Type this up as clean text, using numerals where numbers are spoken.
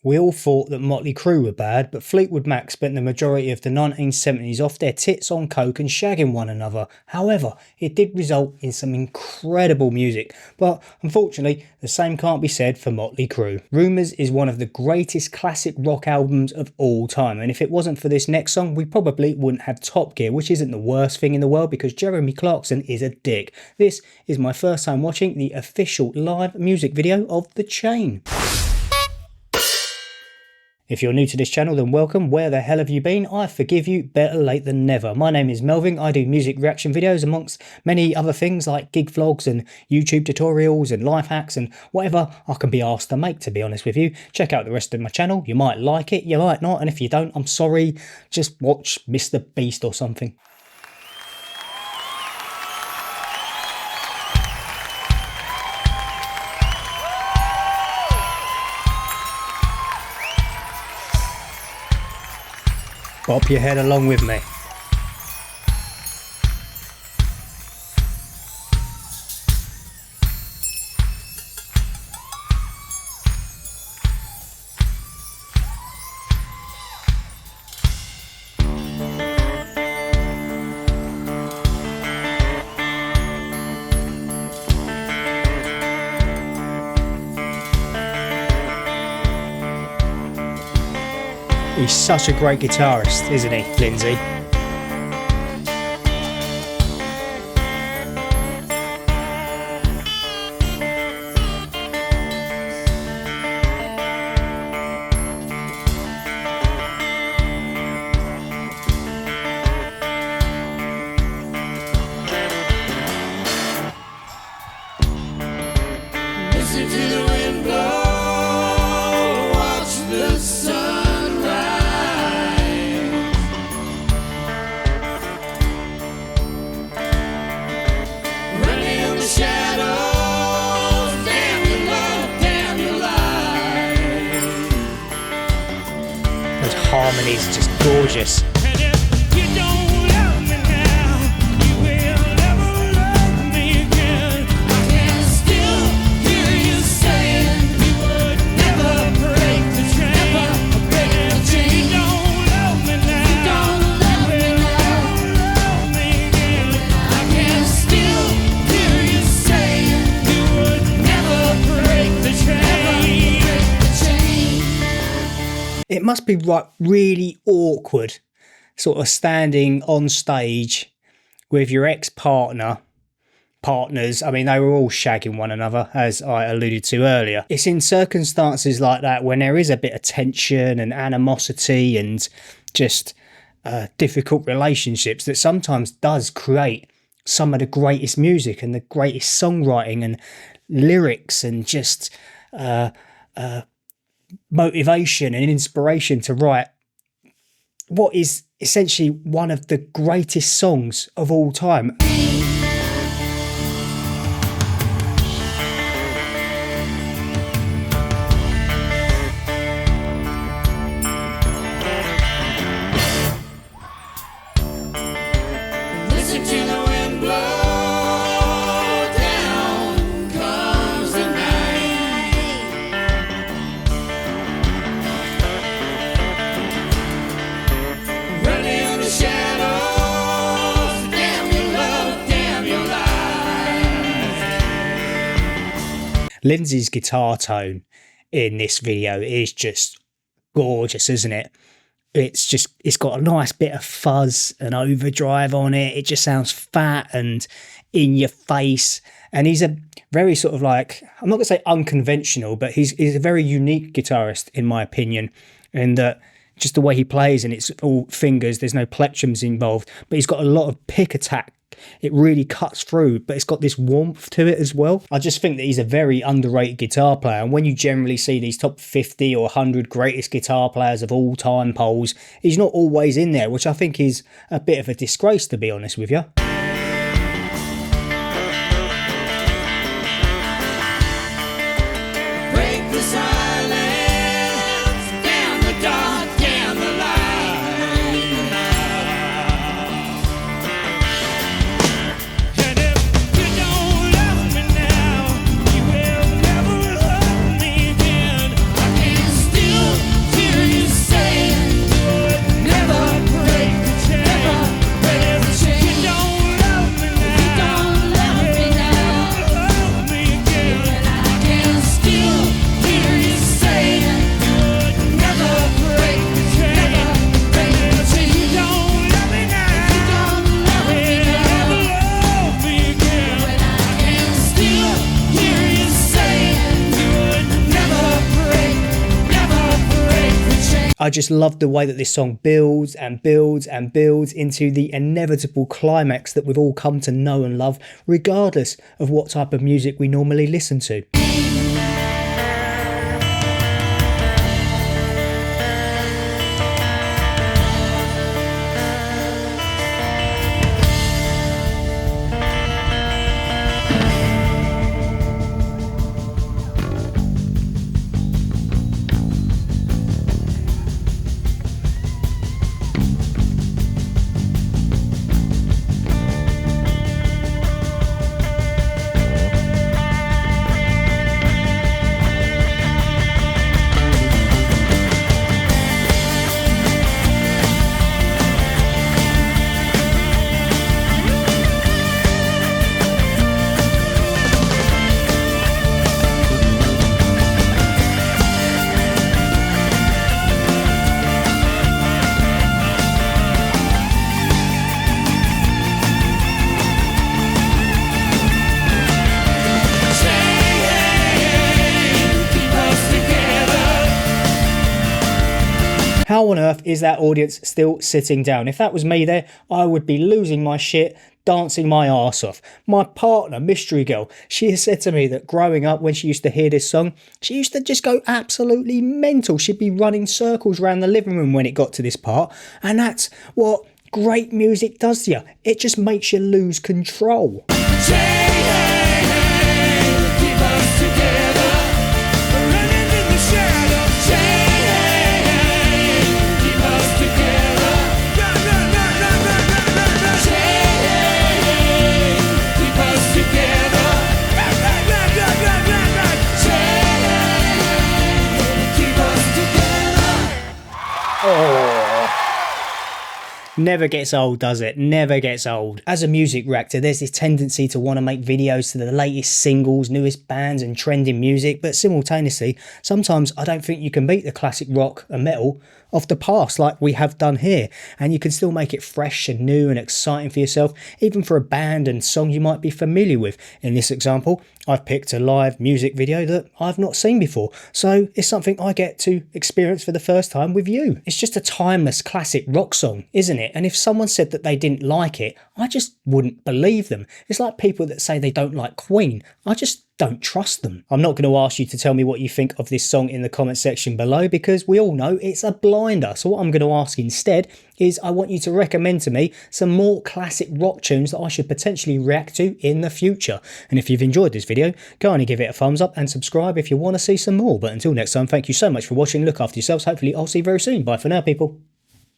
We all thought that Motley Crue were bad, but Fleetwood Mac spent the majority of the 1970s off their tits on coke and shagging one another. However, it did result in some incredible music, but unfortunately, the same can't be said for Motley Crue. Rumours is one of the greatest classic rock albums of all time, and if it wasn't for this next song, we probably wouldn't have Top Gear, which isn't the worst thing in the world because Jeremy Clarkson is a dick. This is my first time watching the official live music video of The Chain. If you're new to this channel, then welcome. Where the hell have you been? I forgive you, better late than never. My name is Melvin. I do music reaction videos amongst many other things like gig vlogs and YouTube tutorials and life hacks and whatever I can be asked to make, to be honest with you. Check out the rest of my channel. You might like it, you might not, and if you don't, I'm sorry. Just watch Mr. Beast or something. Bop your head along with me. He's such a great guitarist, isn't he, Lindsay? Listen to the wind blow, watch the sun rise. Running in the shadows, damn your love, damn your life. Those harmonies are just gorgeous. And if you don't love me now, you will never love me again. I can still hear you saying you would never break the chain. Never break the chain. You don't love me now. You don't love me now. Love me again. I can still hear you saying you would never break the chain. Never break the chain. It must be like really awkward, sort of standing on stage with your ex-partners. I mean, they were all shagging one another, as I alluded to earlier. It's in circumstances like that when there is a bit of tension and animosity and just difficult relationships that sometimes does create some of the greatest music and the greatest songwriting and lyrics and just motivation and inspiration to write what is essentially one of the greatest songs of all time. Listen to the wind blow, down comes the night. Running in the shadows, damn your love, damn your life. Lindsay's guitar tone in this video is just gorgeous, isn't it? It's got a nice bit of fuzz and overdrive on it. It just sounds fat and in your face. And he's a very sort of like, I'm not gonna say unconventional, but he's a very unique guitarist in my opinion. And that just the way he plays, and it's all fingers, there's no plectrums involved, but he's got a lot of pick attack. It really cuts through, but it's got this warmth to it as well. I just think that he's a very underrated guitar player, and when you generally see these top 50 or 100 greatest guitar players of all time polls, he's not always in there, which I think is a bit of a disgrace, to be honest with you. Break the silence, damn the dark, damn the light. And if you don't love me now, you will never love me again. I can still I just love the way that this song builds and builds and builds into the inevitable climax that we've all come to know and love, regardless of what type of music we normally listen to. How on earth is that audience still sitting down? If that was me there, I would be losing my shit, dancing my arse off. My partner, Mystery Girl, she has said to me that growing up, when she used to hear this song, she used to just go absolutely mental. She'd be running circles around the living room when it got to this part. And that's what great music does to you. It just makes you lose control. Never gets old, does it? Never gets old. As a music reactor, there's this tendency to want to make videos to the latest singles, newest bands and trending music, but simultaneously, sometimes I don't think you can beat the classic rock and metal of the past like we have done here, and you can still make it fresh and new and exciting for yourself, even for a band and song you might be familiar with. In this example, I've picked a live music video that I've not seen before, so it's something I get to experience for the first time with you. It's just a timeless classic rock song, isn't it? And if someone said that they didn't like it, I just wouldn't believe them. It's like people that say they don't like Queen. I just don't trust them. I'm not going to ask you to tell me what you think of this song in the comment section below, because we all know it's a blinder. So what I'm going to ask instead is I want you to recommend to me some more classic rock tunes that I should potentially react to in the future. And if you've enjoyed this video, go on and give it a thumbs up and subscribe if you want to see some more. But until next time, thank you so much for watching. Look after yourselves. Hopefully I'll see you very soon. Bye for now, people.